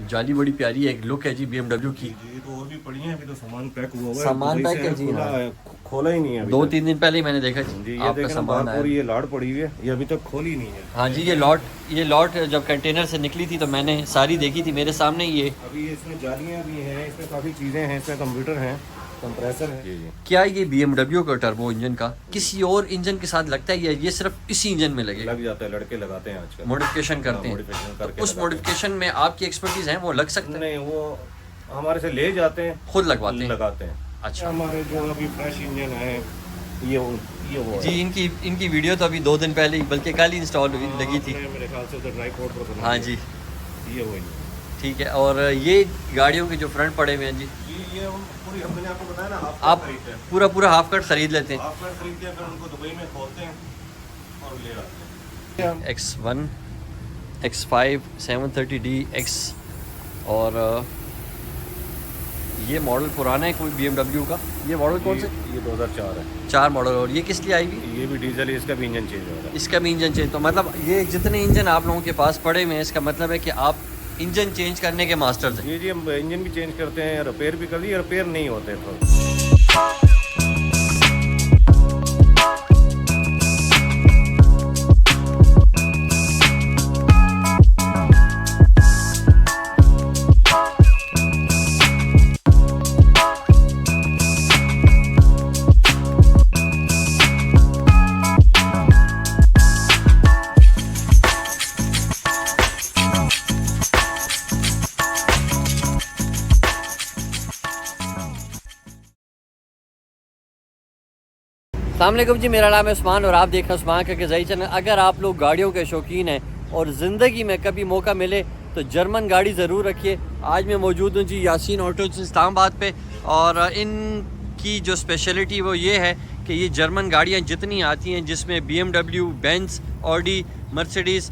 जाली बड़ी प्यारी है, एक लुक है जी BMW की। जी तो और भी पड़ी हैं, अभी तो सामान पैक हुआ हुआ है। सामान पैक है जी, खोला ही नहीं है अभी 2-3 दिन पहले ही मैंने देखा जी। ये आपका देखें ना, सामान बाहर आया। पूरी ये लाड़ पड़ी हुई है, ये अभी तक खोली नहीं है। हाँ जी, ये लॉट जब कंटेनर से निकली थी तो मैंने सारी देखी थी मेरे सामने। ये अभी इसमें जालियाँ भी हैं, इसमें काफ़ी चीज़ें हैं, इसमें कंप्यूटर हैं, कंप्रेसर है। जी क्या ये BMW का टर्बो इंजन का किसी और इंजन के साथ लगता है या ये सिर्फ इसी इंजन में लगेगा? लग जाता है, लड़के लगाते हैं आजकल, मॉडिफिकेशन करते हैं। मॉडिफिकेशन तो करके उस मॉडिफिकेशन में आपकी एक्सपर्टीज है, वो लग सकता है? नहीं, वो हमारे से ले जाते हैं, खुद लगवाते हैं? लगाते हैं। अच्छा, हमारे जो अभी फ्रेश इंजन है ये वो जी इनकी वीडियो तो अभी 2 दिन पहले ही बल्कि कल ही इंस्टॉल लगी थी मेरे ख्याल से उधर ड्राई कोड पर। हाँ जी, ये वही ठीक है। और ये गाड़ियों के जो फ्रंट पड़े हुए हैं जी, ये हम पूरी, हमने आपको बताया ना, आप पूरा हाफ कट खरीद लेते हैं? हाफ कट खरीदते हैं, फिर उनको दुबई में खोलते हैं और ले आते हैं। X1, X5, 730D X। और ये मॉडल पुराना है कोई BMW का? ये मॉडल कौन सा? ये 2004 है। 4 मॉडल। और ये किस लिए आई हुई? ये भी डीजल है, इसका भी इंजन चेंज होगा। इसका भी इंजन चेंज। तो मतलब ये जितने इंजन आप लोगों के पास पड़े हुए हैं, इसका मतलब है कि आप इंजन चेंज करने के मास्टर्स हैं? जी हम इंजन भी चेंज करते हैं, रिपेयर भी कर दिए, रिपेयर नहीं होते तो। अस्सलाम वालेकुम जी, मेरा नाम है उस्मान और आप देख रहे हैं उस्मान का ग़ज़ाई चैनल। अगर आप लोग गाड़ियों के शौकीन हैं और ज़िंदगी में कभी मौका मिले तो जर्मन गाड़ी ज़रूर रखिए। आज मैं मौजूद हूँ जी यासीन ऑटोज़ इस्लामाबाद पे, और इनकी जो स्पेशलिटी वो ये है कि ये जर्मन गाड़ियाँ जितनी आती हैं जिसमें BMW, बेंज, ऑडी, मर्सिडीज़,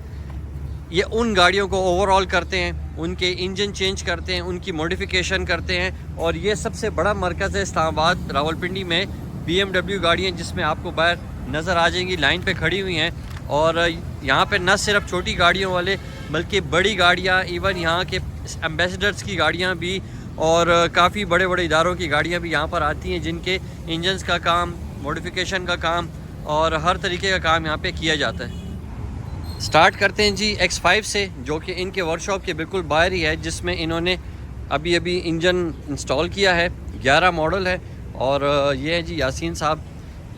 ये उन गाड़ियों को ओवरऑल करते हैं, उनके इंजन चेंज करते हैं, उनकी मॉडिफिकेशन करते हैं। और ये सबसे बड़ा मरकज़ है इस्लामाबाद रावलपिंडी में। BMW गाड़ियाँ जिसमें आपको बाहर नज़र आ जाएंगी, लाइन पे खड़ी हुई हैं। और यहाँ पे न सिर्फ छोटी गाड़ियों वाले बल्कि बड़ी गाड़ियाँ, इवन यहाँ के एम्बेसडर्स की गाड़ियाँ भी और काफ़ी बड़े बड़े इदारों की गाड़ियाँ भी यहाँ पर आती हैं, जिनके इंजन्स का काम, मॉडिफिकेशन का काम और हर तरीके का काम यहाँ पे किया जाता है। स्टार्ट करते हैं जी X5 से, जो कि इनके वर्कशॉप के बिल्कुल बाहर ही है, जिसमें इन्होंने अभी इंजन इंस्टॉल किया है। 11 मॉडल है। और ये है जी यासीन साहब,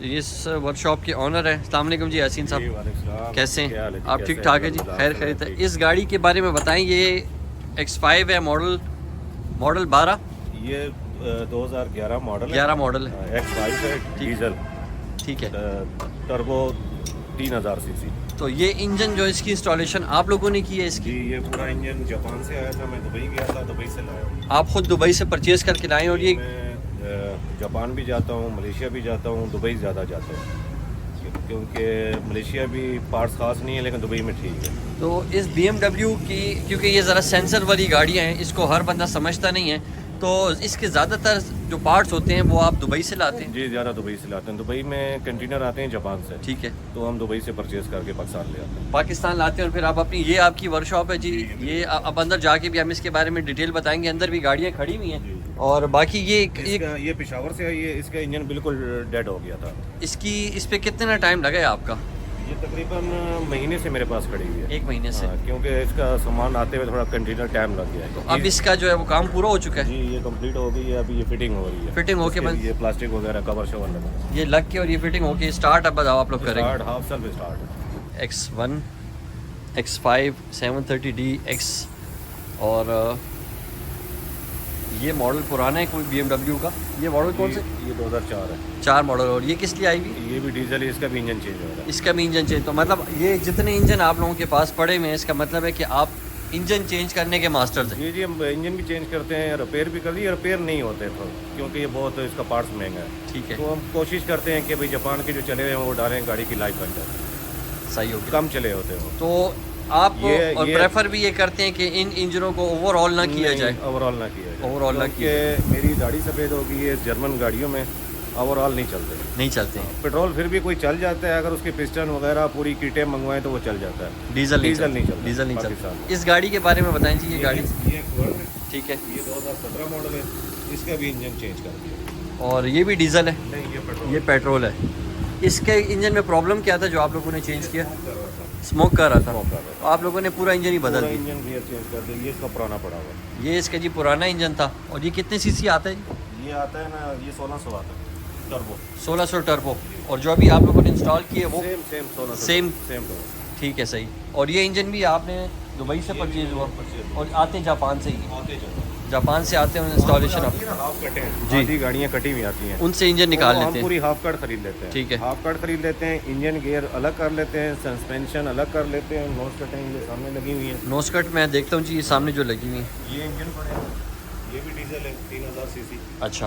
इस वर्कशॉप के ऑनर है। अस्सलाम वालेकुम जी यासीन साहब, कैसे हैं आप? ठीक ठाक है जी, खैर खैरियत है। इस गाड़ी के बारे में बताएं। ये X5 है, मॉडल 12, ये 2011 मॉडल है। 11 मॉडल है, X5 है, डीजल, ठीक है, टर्बो 3000 सीसी। तो ये इंजन जो इसकी इंस्टॉलेशन आप लोगों ने की है इसकी? जी ये पूरा इंजन जापान से आया था, मैं दुबई गया था, दुबई से लाया। आप खुद दुबई से परचेज़ करके लाए? और ये मैं जापान भी जाता हूँ, मलेशिया भी जाता हूँ, दुबई ज़्यादा जाता हूँ, क्योंकि मलेशिया भी पार्ट्स खास नहीं है, लेकिन दुबई में ठीक है। तो इस BMW की, क्योंकि ये ज़रा सेंसर वाली गाड़ियाँ हैं, इसको हर बंदा समझता नहीं है, तो इसके ज़्यादातर जो पार्ट्स होते हैं वो आप दुबई से लाते हैं? जी ज़्यादा दुबई से लाते हैं। दुबई में कंटेनर आते हैं जापान से, ठीक है, तो हम दुबई से परचेज़ करके पाकिस्तान ले आते हैं। पाकिस्तान लाते हैं और फिर आप अपनी, ये आपकी वर्कशॉप है जी। ये अब अंदर जाके भी हम इसके बारे में डिटेल बताएंगे। अंदर भी गाड़ियाँ खड़ी हुई हैं। और बाकी ये पेशावर से है, ये इसका इंजन बिल्कुल डेड हो गया था। इस पर कितना टाइम लगा है आपका? ये तकरीबन महीने से मेरे पास खड़ी हुई है। 1 महीने से? क्योंकि इसका सामान आते हुए थोड़ा कंटेनर टाइम लग गया है। तो अब इसका जो है वो काम पूरा हो चुका है? जी ये कंप्लीट हो गई है, अभी ये फिटिंग हो रही है। फिटिंग होके बस ये प्लास्टिक वगैरह कवर शवर लगा, ये लग के और ये फिटिंग होके स्टार्ट अब आप लोग करेंगे? स्टार्ट हाफ साल में start. X1, X5, 730D X। और ये मॉडल पुराना है कोई BMW का? ये मॉडल कौन सा? ये 2004 है। 4 मॉडल। और ये किस लिए आई हुई? ये भी डीजल है, इसका भी इंजन चेंज होगा। इसका भी इंजन चेंज। तो मतलब ये जितने इंजन आप लोगों के पास पड़े हुए हैं, इसका मतलब है कि आप इंजन चेंज करने के मास्टर्स हैं? जी हम इंजन भी चेंज करते हैं, रिपेयर भी कर दिए, रिपेयर नहीं होते तो, क्योंकि ये बहुत इसका पार्ट्स महंगा है। ठीक है, तो हम कोशिश करते हैं कि भाई जापान के जो चले हुए हैं वो डालें, गाड़ी की लाइफ बन जाए, सही हो गया। कम चले होते हैं। तो आप और प्रेफर भी ये करते हैं कि इन इंजनों को ओवरऑल ना किया जाए? ओवरऑल ना किया जाए, ओवरऑल ना किया। मेरी दाढ़ी सफ़ेद हो गई है जर्मन गाड़ियों में, ओवरऑल नहीं चलते। नहीं चलते हैं। पेट्रोल फिर भी कोई चल जाता है, अगर उसके पिस्टन वगैरह पूरी किटें मंगवाएं तो वो चल जाता है। डीजल नहीं नहीं चलता। डीजल नहीं पाकिस्तान चलता। इस गाड़ी के बारे में बताएं जी। ये गाड़ी ये एक वर्ड है, ठीक है, ये 2017 मॉडल है, इसका भी इंजन चेंज कर दिया। और ये भी डीजल है? नहीं, ये पेट्रोल। ये पेट्रोल है। इसके इंजन में प्रॉब्लम क्या था जो आप लोगों ने चेंज किया? स्मोक कर रहा था। तो आप लोगों ने पूरा इंजन ही बदल दिया? इंजन गियर चेंज कर दिया। ये इसका पुराना पड़ा हुआ है। ये इसका जी पुराना इंजन था। और ये कितने सीसी आता है जी? ये आता है ना, ये 1600 आता है टर्बो। 1600 टर्बो। और जो अभी आप लोगों ने इंस्टॉल किए वो सेम 1600 सेम टर्बो। ठीक है, सही। और ये इंजन भी आपने दुबई से परचेज हुआ और आते हैं जापान से ही? आते जाते जापान से आते हैं इंस्टॉलेशन आप? हाफ कटे हैं जी। आधी गाड़ियाँ कटी हुई आती हैं, उनसे इंजन निकाल हम लेते हैं? पूरी हाफ कट खरीद लेते हैं। ठीक है। हाफ कट खरीद लेते हैं, इंजन गियर अलग कर लेते हैं, सस्पेंशन अलग कर लेते हैं, नोज कटें ये सामने लगी हुई हैं। नोज कट मैं देखता हूँ जी, ये सामने जो लगी हुई है। ये इंजन पड़े हैं, ये भी डीजल है 3000 सीसी। अच्छा,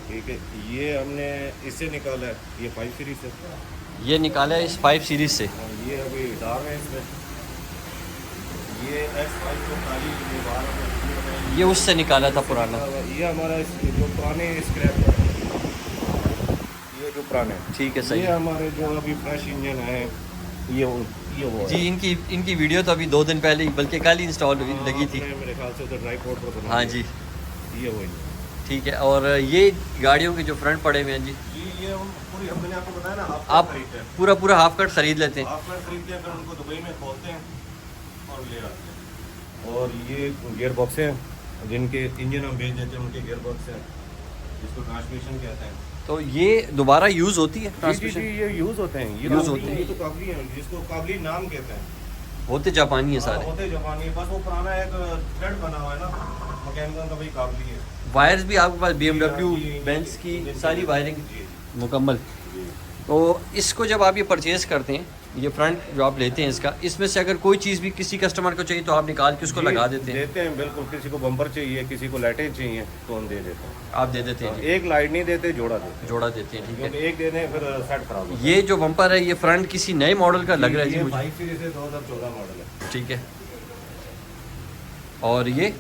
ठीक है, ये हमने इससे निकाला है, ये 5 सीरीज से। ये निकाला है इस 5 सीरीज से। और ये अभी डाल रहे हैं इसमें, ये X5 जो काली ये बाहर है, ये उससे निकाला था पुराना? ये हमारा जो पुराने स्क्रैप है, ये जो पुराने, ठीक है, सही ये है हमारे जो अभी फ्रेश इंजन है, ये वो जी। है। इनकी वीडियो तो अभी 2 दिन पहले ही, बल्कि कल ही इंस्टॉल हुई लगी थी। आपने मेरे ख्याल से उधर ड्राई पोर्ट पर बना हाँ दिया। जी, ये वो इंजन। ठीक है। और ये गाड़ियों के जो फ्रंट पड़े हुए हैं जी, जी ये हम पूरी, मैंने आपको बताया ना, आप खरीदते हैं, पूरा हाफ कट खरीद लेते हैं? हाफ कट खरीदते हैं, फिर उनको दुबई में खोलते हैं और ले आते हैं। और ये गियर बॉक्स हैं जिनके इंजन हम भेज देते हैं, उनके गियर बॉक्स हैं जिसको ट्रांसमिशन कहते हैं। तो ये दोबारा यूज़ होती है जी ट्रांसमिशन? ये यूज़ होते हैं, यूज़ होते हैं। ये तो काबली है, जिसको काबली नाम कहते हैं। होते जापानी है हाँ, सारे? होते जापानी है, बस वो पुराना एक थ्रेड बना हुआ है ना मैकेनिकल का, वही काबली है। वायर्स भी आपके पास BMW जी, बेंज की जी, सारी जी, वायरिंग जी, मुकम्मल? जी। तो इसको जब आप ये परचेज़ करते हैं, ये फ्रंट जो आप लेते हैं इसका, इसमें से अगर कोई चीज़ भी किसी कस्टमर को चाहिए तो आप निकाल के उसको जी, लगा देते हैं? देते हैं बिल्कुल। किसी को बम्पर चाहिए, किसी को लाइटें चाहिए तो हम दे देते हैं। आप दे देते हैं जी? एक लाइट नहीं देते, जोड़ा देते हैं। जोड़ा देते हैं, ठीक क्योंकि है। एक देने फिर सेट खराब होता है। ये जो बम्पर है ये फ्रंट किसी नए मॉडल का लग रहा है जी ये मुझे। 5 सीरीज है, 2014 मॉडल है। ठीक है। और ये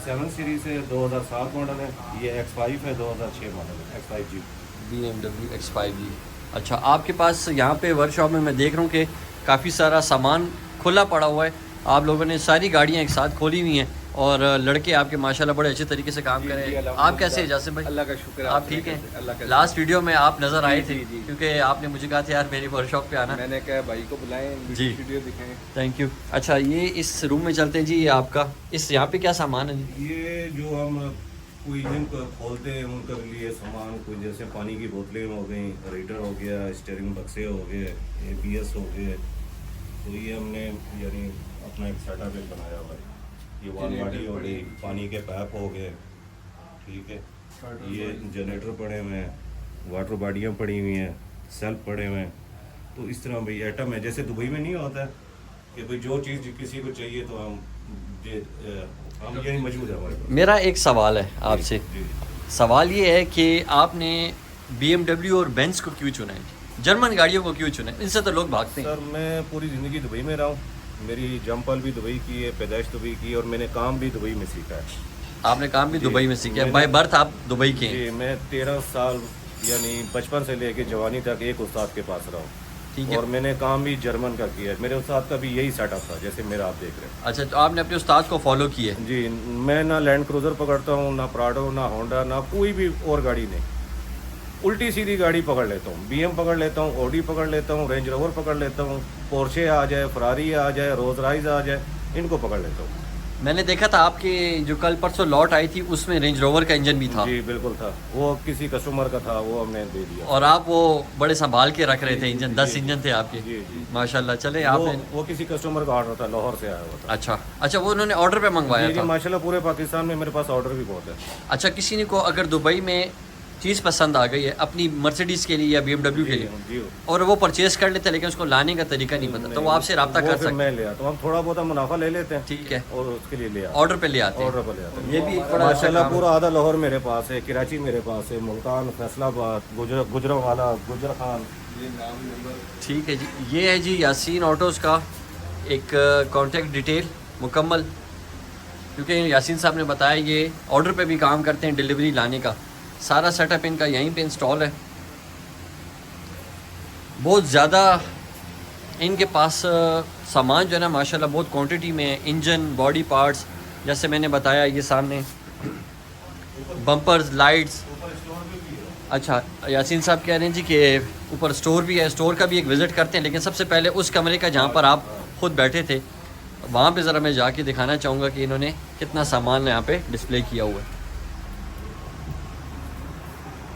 7 सीरीज है, 2007 मॉडल है। ये X5 है, 2006 मॉडल है, X5G। BMW X5G। अच्छा, आपके पास यहाँ पे वर्कशॉप में मैं देख रहा हूँ कि काफ़ी सारा सामान खुला पड़ा हुआ है। आप लोगों ने सारी गाड़ियाँ एक साथ खोली हुई हैं और लड़के आपके माशाल्लाह बड़े अच्छे तरीके से काम कर रहे हैं। आप कैसे हैं जासिम भाई? अल्लाह का शुक्र है। आप ठीक हैं? अल्लाह का लास्ट वीडियो में आप नज़र आए थे जी, जी। क्योंकि आपने मुझे कहा था यार मेरी वर्कशॉप पे आना। मैंने कहा भाई को बुलाएं, जी। वीडियो दिखाएं। Thank you. अच्छा, ये इस रूम में चलते हैं जी। ये आपका इस यहाँ पे क्या सामान है जी? ये जो हम कोई इंजन को खोलते हैं उनके लिए सामान, कोई जैसे पानी की बोतलें हो गई, रेडर हो गया, स्टीयरिंग बक्से हो गए, ABS हो गए, तो ये हमने यानी अपना एक सेटअप एक बनाया हुआ है। ये वाल गाड़ी हो गई, पानी के पाइप हो गए, ठीक है। ये जनरेटर पड़े हुए हैं, वाटर बॉडियाँ पड़ी हुई हैं, सेल्फ पड़े हुए हैं। तो इस तरह भाई आइटम है, जैसे दुबई में नहीं होता है कि भाई जो चीज़ किसी को चाहिए तो हम यही मौजूद है हमारे पास। मेरा एक सवाल है आपसे। जी। सवाल ये है कि आपने BMW और बेंज को क्यों चुना है? जर्मन गाड़ियों को क्यों चुना है? इनसे तो लोग भागते हैं। सर मैं पूरी ज़िंदगी दुबई में रहा हूँ, मेरी जंपल भी दुबई की है, पैदाइश दुबई की, और मैंने काम भी दुबई में सीखा है। आपने काम भी जी, दुबई में सीखा है? मैंने- बाय बर्थ आप दुबई के हैं? जी, मैं 13 साल यानी बचपन से लेके जवानी तक एक उस्ताद के पास रहा हूँ, ठीक है। और मैंने काम भी जर्मन का किया है। मेरे उस्ताद का भी यही सेटअप था जैसे मेरा आप देख रहे हैं। अच्छा, तो आपने अपने उस्ताद को फॉलो किया है? जी, मैं ना लैंड क्रूज़र पकड़ता हूँ, ना प्राडो, ना होंडा, ना कोई भी और गाड़ी नहीं। उल्टी सीधी गाड़ी पकड़ लेता हूँ, BM पकड़ लेता हूँ, ऑडी पकड़ लेता हूँ, रेंज रोवर पकड़ लेता हूँ, पोर्शे आ जाए, फरारी आ जाए, रोज राइज आ जाए, इनको पकड़ लेता हूँ। मैंने देखा था आपके जो कल परसों लॉट आई थी उसमें रेंज रोवर का इंजन भी था। जी बिल्कुल था, वो किसी कस्टमर का था, वो हमने दे दिया। और आप वो बड़े संभाल के रख रहे थे इंजन। जी, 10 जी, इंजन थे आपके। जी जी। माशाल्लाह। चले आपने वो किसी कस्टमर का ऑर्डर था, लाहौर से आया हुआ था। अच्छा, वो उन्होंने ऑर्डर पे मंगवाया जी जी, था? माशाल्लाह पूरे पाकिस्तान में मेरे पास ऑर्डर भी बहुत है। अच्छा, किसी ने को अगर दुबई में चीज़ पसंद आ गई है अपनी मर्सिडीज़ के लिए या BMW के लिए, जी और वो परचेज कर लेते हैं लेकिन उसको लाने का तरीका नहीं पता, तो वो आपसे रब्ता वो कर फिर सकते मैं ले आता हूँ, हम थोड़ा बहुत मुनाफा ले लेते हैं, ठीक है, और उसके लिए ले आते ऑर्डर पे ले आते हैं। ऑर्डर पर ले आते हैं। ये भी एक बड़ा अच्छा माशाल्लाह काम है। पूरा आधा लाहौर मेरे पास है, कराची मेरे पास है, मुल्तान, फैसलाबाद, गुजरावाला, गुजर खान। ये नाम नंबर ठीक है जी। ये है जी यासीन ऑटोज़ का एक कॉन्टेक्ट डिटेल मुकम्मल, क्योंकि यासीन साहब ने बताया ये ऑर्डर पे भी काम करते हैं, डिलीवरी लाने का। सारा सेटअप इनका यहीं पे इंस्टॉल है। बहुत ज़्यादा इनके पास सामान जो है ना माशाल्लाह बहुत क्वांटिटी में है। इंजन, बॉडी पार्ट्स, जैसे मैंने बताया ये सामने बम्पर्स, लाइट्स। अच्छा, यासीन साहब कह रहे हैं जी कि ऊपर स्टोर भी है, स्टोर का भी एक विज़िट करते हैं, लेकिन सबसे पहले उस कमरे का जहाँ पर आप खुद बैठे थे वहाँ पे ज़रा मैं जाके दिखाना चाहूँगा कि इन्होंने कितना सामान यहाँ पे डिस्प्ले किया हुआ है।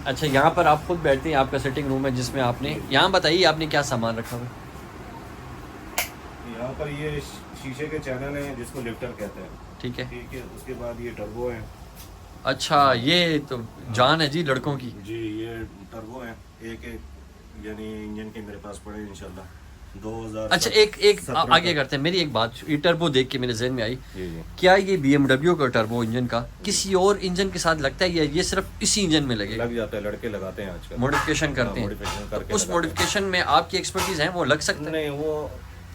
अच्छा, यहाँ पर आप खुद बैठते हैं, आपका सिटिंग रूम है जिसमें आपने, यहाँ बताइए आपने क्या सामान रखा हुआ है? यहाँ पर ये शीशे के चैनल हैं जिसको लिफ्टर कहते हैं। ठीक है, ठीक है, उसके बाद ये टर्बो है। अच्छा, ये तो जान है जी लड़कों की। जी, ये टर्बो है, एक यानी इंजन के मेरे पास पड़े इंशाल्लाह 2000। अच्छा, एक आगे करते हैं। मेरी एक बात, ये टर्बो देख के मेरे जहन में आई, जी क्या ये BMW का टर्बो इंजन का किसी और इंजन के साथ लगता है या ये सिर्फ इसी इंजन में लगेगा? लग जाता है, लड़के लगाते हैं आजकल, मॉडिफिकेशन करते हैं। मॉडिफिकेशन करके उस मॉडिफिकेशन में आपकी एक्सपर्टीज है, वो लग सकता है? नहीं, वो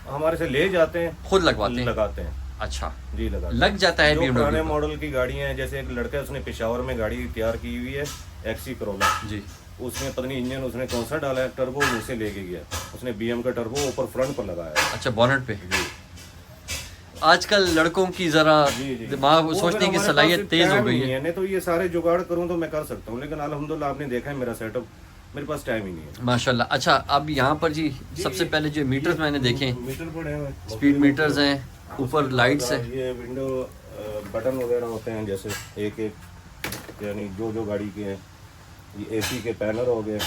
हमारे से ले जाते हैं, खुद लगवाते हैं? लगाते हैं। अच्छा जी, लग जाता है। जो पुराने BMW मॉडल की गाड़ियां हैं, जैसे एक लड़का है उसने पेशावर में गाड़ी तैयार की हुई है XC करोला जी, उसमें पता नहीं इंजन उसने कौन सा डाला है, टर्बो मुझसे लेके गया, उसने BM का टर्बो ऊपर फ्रंट पर लगाया है। अच्छा, बॉनेट पे। जी, आजकल लड़कों की जरा जी, जी। दिमाग वो सोचने फिर की हमारे सलाहियत पास तेज हो टाइम गई नहीं है। नहीं तो ये सारे जुगाड़ करूं तो मैं कर सकता हूं, लेकिन अल्हम्दुलिल्लाह आपने देखा है मेरा सेटअप, मेरे पास टाइम ही नहीं है माशाल्लाह। अच्छा, अब यहाँ पर जी सबसे पहले जो मीटर्स मैंने देखे, मीटर पड़े हैं, स्पीड मीटर्स हैं, ऊपर लाइट्स हैं। ये विंडो बटन वगैरह होते हैं, जैसे एक एक यानी जो गाड़ी के हैं। ये AC के पैनल हो गए,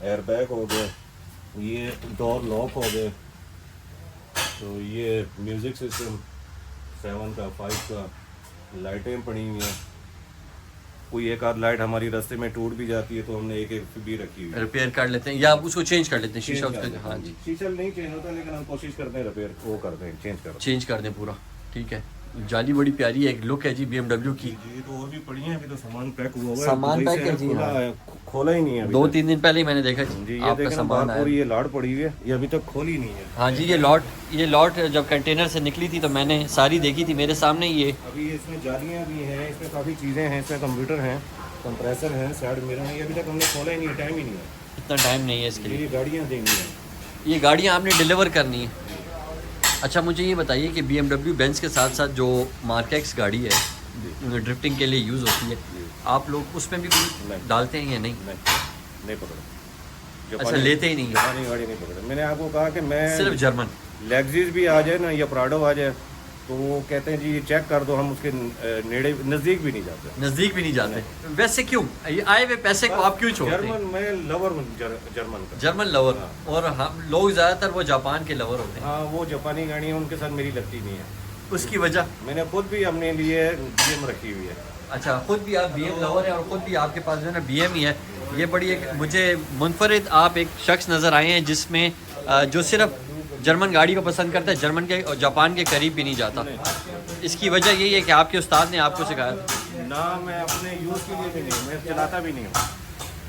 एयर बैग हो गए, ये डोर लॉक हो गए, तो ये म्यूज़िक सिस्टम 7 का 5 का, लाइटें पड़ी हुई हैं। कोई एक आध लाइट हमारी रास्ते में टूट भी जाती है तो हमने एक भी रखी हुई है। रिपेयर कर लेते हैं या उसको चेंज कर लेते हैं शीशा चेंज कर उसका? देते हाँ हैं। जी, शीशा नहीं चेंज होता, लेकिन हम कोशिश करते हैं रिपेयर वो करते हैं, चेंज चेंज कर दें पूरा। ठीक है, जाली बड़ी प्यारी है, एक लुक है जी BMW की। जी, तो और भी पड़ी हैं, अभी तो सामान पैक हुआ हुआ है। सामान दुबई पैक से है जी, खुला हाँ। है, खोला ही नहीं है अभी 2-3 दिन पहले ही मैंने देखा तक। जी, जी ये आपका देखें सामान बाहर आया। पूरी ये लाट पड़ी हुई है, ये अभी तक खोली नहीं है। हाँ जी, ये लॉट जब कंटेनर से निकली थी तो मैंने सारी देखी थी, मेरे सामने ये। अभी इसमें जालियाँ भी हैं, इसमें काफ़ी चीज़ें हैं, इसमें कंप्यूटर हैं, कंप्रेसर है, साइड मिरर है, ये अभी तक हमने खोला ही नहीं है, टाइम ही नहीं है। इतना टाइम नहीं है इसके लिए। ये गाड़ियाँ देनी है, ये गाड़ियाँ आपने डिलीवर करनी है। अच्छा, मुझे ये बताइए कि BMW बेंज के साथ साथ जो मार्क एक्स गाड़ी है ड्रिफ्टिंग के लिए यूज़ होती है, आप लोग उसमें भी कोई नहीं। डालते हैं या नहीं? नहीं पकड़े। अच्छा, लेते ही नहीं है? जापानी गाड़ी नहीं पकड़े। मैंने आपको कहा कि मैं सिर्फ जर्मन। लेग्जिस भी आ जाए ना या प्राडो आ जाए तो वो कहते हैं जी ये चेक कर दो, हम उसके नेड़े नज़दीक भी नहीं जाते। नज़दीक भी नहीं जाते? वैसे क्यों? ये आए हुए पैसे को आप क्यों छोड़ते हैं? जर्मन में लवर हूँ, जर्मन का। German lover. और हम लोग ज़्यादातर वो जापान के लवर होते हैं। हाँ, वो जापानी गाड़ियाँ उनके साथ मेरी लगती नहीं है। उसकी वजह? मैंने खुद भी अपने लिए BM रखी हुई है। अच्छा, खुद भी आप BM लवर है और खुद भी आपके पास जो है ना BM ही है। ये बड़ी एक मुझे मुनफरिद आप एक शख्स नज़र आए हैं जिसमें जो सिर्फ जर्मन गाड़ी को पसंद करता है, जर्मन के और जापान के करीब भी नहीं जाता। इसकी वजह यही है कि आपके उस्ताद ने आपको सिखाया? ना, मैं अपने यूज़ के लिए भी नहीं, मैं चलाता भी नहीं हूँ।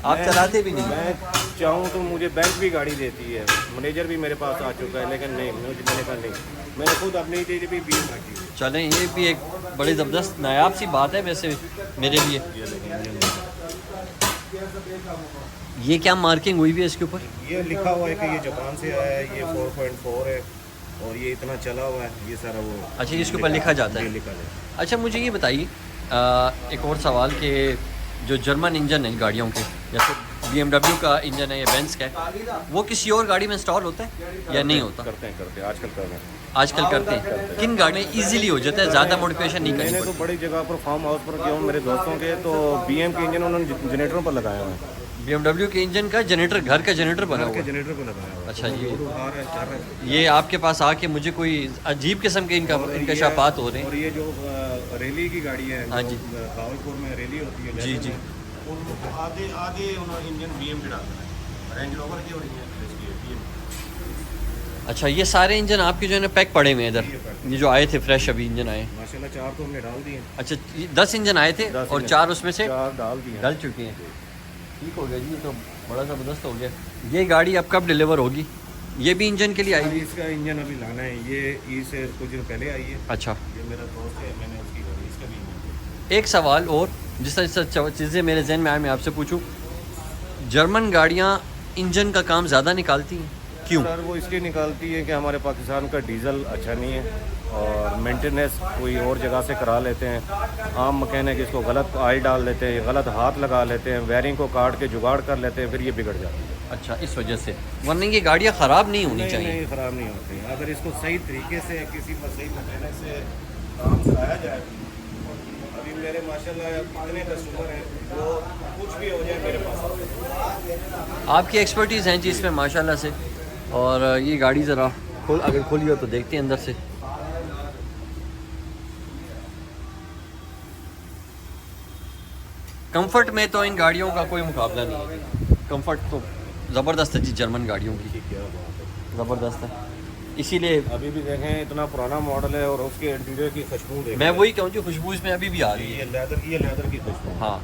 आप चलाते भी नहीं? मैं चाहूँ तो मुझे बैंक भी गाड़ी देती है, मैनेजर भी मेरे पास आ चुका है, लेकिन नहीं, मैंने कहा नहीं, मैंने खुद अपने लिए भी BM रखी हुई है। चलें, ये भी एक बड़ी ज़बरदस्त नायाब सी बात है वैसे मेरे लिए। ये क्या मार्किंग हुई भी है इसके ऊपर? ये लिखा हुआ है कि ये जापान से आया है, ये 4.4 है और ये इतना चला हुआ है, ये सारा वो। अच्छा, इसके ऊपर लिखा जाता है? लिखा जाता है। अच्छा, मुझे ये बताइए एक और सवाल कि जो जर्मन इंजन है गाड़ियों के, जैसे BMW का इंजन है या बेंज का है, वो किसी और गाड़ी में इंस्टॉल होता है या नहीं होता? करते हैं, आजकल कर रहे हैं। आजकल करते हैं। किन गाड़ियों में ईजिली हो जाता है, ज़्यादा मॉडिफिकेशन नहीं करनी मैंने तो पड़ती? बड़ी जगह पर फार्म हाउस पर गया हूँ मेरे दोस्तों के, तो BM के इंजन उन्होंने जनरेटरों पर लगाया हुआ है। BMW के इंजन का जनरेटर, घर का जनरेटर बना हुआ है? जनरेटर पर लगाया हुआ है। अच्छा, ये वो आ रहा है, चल रहा है। ये आपके पास आके मुझे कोई अजीब किस्म के इनका शापात हो रहे हैं। और ये जो रैली की गाड़ी है, हाँ जी, भावलपुर में रैली होती है, जी जी, आधे उन्होंने इंजन BM के डालते हैं, रेंज रोवर की और BM। अच्छा, ये सारे इंजन आपके जो है ना पैक पड़े हुए हैं इधर, ये जो आए थे फ्रेश अभी इंजन आए? माशाल्लाह 4 तो हमने डाल दिए। अच्छा, 10 इंजन आए थे और 4 उसमें से 4 डाल दिए, डल चुके हैं। ठीक हो गया जी, ये तो बड़ा ज़बरदस्त हो गया। ये गाड़ी अब कब डिलीवर होगी? ये भी इंजन के लिए आई? इसका इंजन अभी लाना है, ये ई से कुछ दिन पहले आई है। अच्छा, ये मेरा दोस्त है, मैंने उसकी गाड़ी, इसका भी इंजन। एक सवाल और, जिस तरह चीज़ें मेरे जहन में आए मैं आपसे पूछूं, जर्मन गाड़ियाँ इंजन का काम ज़्यादा निकालती हैं, क्यों? सर वो इसलिए निकालती है कि हमारे पाकिस्तान का डीजल अच्छा नहीं है और मेंटेनेंस कोई और जगह से करा लेते हैं। आम मैकेनिक इसको गलत ऑयल डाल लेते हैं, गलत हाथ लगा लेते हैं, वायरिंग को काट के जुगाड़ कर लेते हैं, फिर ये बिगड़ जाती है। अच्छा, इस वजह से, वरना ये गाड़ियाँ ख़राब नहीं होनी चाहिए। नहीं, ख़राब नहीं होती। अगर इसको सही तरीके से किसी पर सही मैकेनिक से काम कराया जाए। अभी मेरे माशाल्लाह कितने कस्टमर हैं, वो कुछ भी हो जाए मेरे पास। आपकी एक्सपर्टीज़ हैं जी इसमें माशाल्लाह से। और ये गाड़ी ज़रा अगर खोली हो तो देखते हैं अंदर से। कंफर्ट में तो इन गाड़ियों का कोई मुकाबला नहीं है। कंफर्ट तो ज़बरदस्त है जी, जर्मन गाड़ियों की ज़बरदस्त है। इसीलिए अभी भी देखें इतना पुराना मॉडल है और उसके इंटीरियर की खुशबू देखें। मैं वही कहूँ जो खुशबू इसमें अभी भी आ रही है। ये लेदर की खुशबू। हाँ,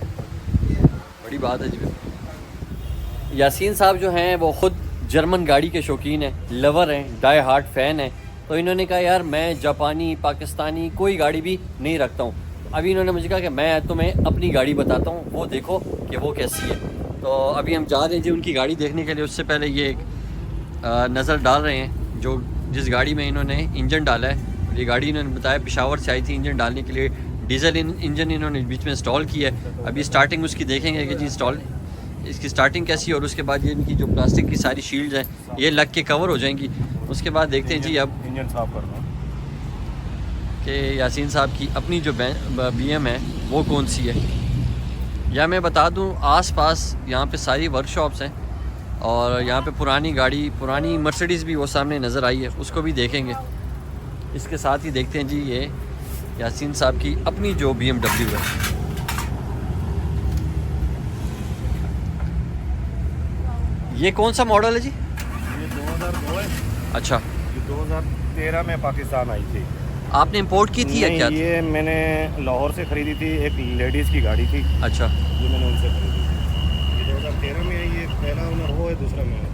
बड़ी बात है जी। यासीन साहब जो हैं वो ख़ुद जर्मन गाड़ी के शौकीन हैं, लवर हैं, डाई हार्ट फ़ैन हैं। तो इन्होंने कहा यार मैं जापानी पाकिस्तानी कोई गाड़ी भी नहीं रखता हूँ। अभी इन्होंने मुझे कहा कि मैं तुम्हें अपनी गाड़ी बताता हूँ, वो देखो कि वो कैसी है। तो अभी हम जा रहे हैं जी उनकी गाड़ी देखने के लिए। उससे पहले ये एक नज़र डाल रहे हैं जो जिस गाड़ी में इन्होंने इंजन डाला है। ये गाड़ी इन्होंने बताया पेशावर से आई थी इंजन डालने के लिए। डीजल इंजन इन्होंने बीच में इंस्टॉल किया है। अभी स्टार्टिंग उसकी देखेंगे कि जी इसकी स्टार्टिंग कैसी है। और उसके बाद ये इनकी जो प्लास्टिक की सारी शील्ड्स हैं ये लग के कवर हो जाएंगी। उसके बाद देखते हैं जी अब इंजन साफ करना कि यासीन साहब की अपनी जो BM है वो कौन सी है। या मैं बता दूं आसपास यहाँ पे सारी वर्कशॉप्स हैं और यहाँ पे पुरानी गाड़ी, पुरानी मर्सिडीज़ भी वो सामने नज़र आई है, उसको भी देखेंगे। इसके साथ ही देखते हैं जी ये यासीन साहब की अपनी जो BMW है। ये कौन सा मॉडल है जी? ये 2002 है। अच्छा, ये 2013 में पाकिस्तान आई थी। आपने इंपोर्ट की थी या क्या? ये मैंने लाहौर से ख़रीदी थी, एक लेडीज़ की गाड़ी थी। अच्छा, ये मैंने उनसे खरीदी थी। ये 2013 में आई है। पहला ओनर वो है, दूसरा मैं।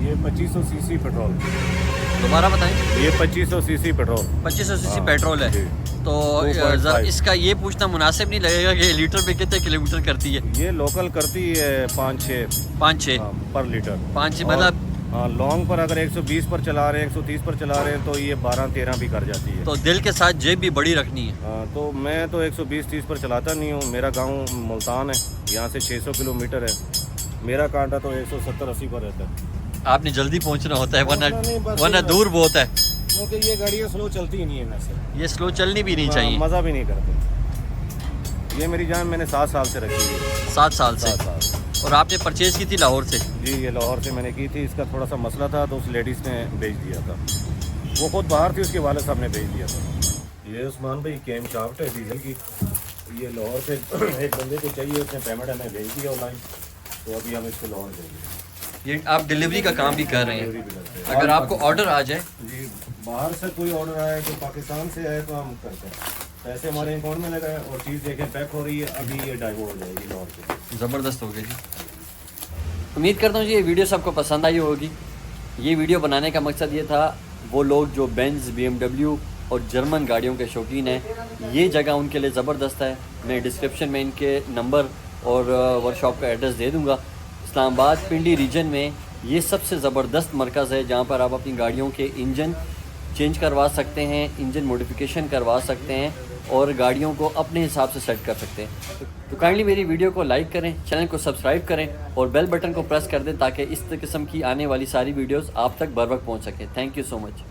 ये 2500 सीसी पेट्रोल। दोबारा बताएं। ये 2500 सीसी पेट्रोल। 2500 सीसी हाँ, पेट्रोल है। जी। तो 2.5 इसका ये पूछना मुनासिब नहीं लगेगा कि लीटर पे कितने किलोमीटर करती है? ये लोकल करती है 5-6 पर लीटर। 5-6 और मतलब हाँ, लॉन्ग पर अगर 120 पर चला रहे हैं, 130 पर चला रहे हैं तो ये 12-13 भी कर जाती है। तो दिल के साथ जेब भी बड़ी रखनी है। हाँ, तो मैं तो 120-30 पर चलाता नहीं हूँ। मेरा गांव मुल्तान है, यहाँ से 600 किलोमीटर है। मेरा कांटा तो 170-80 पर रहता है। आपने जल्दी पहुंचना होता है नहीं, बस वरना यही दूर बहुत है। क्योंकि ये गाड़ियाँ स्लो चलती ही नहीं है वैसे। ये स्लो चलनी भी नहीं चाहिए। मज़ा भी नहीं करते। ये मेरी जान मैंने 7 साल से रखी है। 7 साल से। 7 साल। और आपने परचेज़ की थी लाहौर से? जी, ये लाहौर से मैंने की थी। इसका थोड़ा सा मसला था तो उस लेडीज़ ने भेज दिया था। वो खुद बाहर थी, उसके वाले साहब ने भेज दिया था। ये उस्मान भाई कैम शाफ्ट है डीजल की। ये लाहौर से एक बंदे को चाहिए, उसने पेमेंट हमें भेज दिया ऑनलाइन, तो अभी हम इसको लाहौर देंगे। ये आप डिलीवरी का काम भी कर रहे डिलीवरी हैं? भी करते हैं। अगर आपको ऑर्डर आ जाए जी, बाहर से कोई ऑर्डर आए तो पाकिस्तान से आए तो हम करते हैं। पैसे हमारे अकाउंट में लगाए और चीज़ देखें पैक हो रही है, अभी ये डाइवो हो जाएगी लाहौर से। ज़बरदस्त हो गई जी। उम्मीद करता हूँ जी ये वीडियो सबको पसंद आई होगी। ये वीडियो बनाने का मकसद ये था, वो लोग जो बेंज, BMW और जर्मन गाड़ियों के शौकीन हैं, ये जगह उनके लिए ज़बरदस्त है। मैं डिस्क्रिप्शन में इनके नंबर और वर्कशॉप का एड्रेस दे दूँगा। इस्लामाबाद पिंडी रीजन में ये सबसे ज़बरदस्त मरकज़ है जहाँ पर आप अपनी गाड़ियों के इंजन चेंज करवा सकते हैं, इंजन मॉडिफिकेशन करवा सकते हैं और गाड़ियों को अपने हिसाब से सेट कर सकते हैं। तो काइंडली मेरी वीडियो को लाइक करें, चैनल को सब्सक्राइब करें और बेल बटन को प्रेस कर दें ताकि इस किस्म की आने वाली सारी वीडियोस आप तक बर वक्त पहुँच सकें। Thank you so much.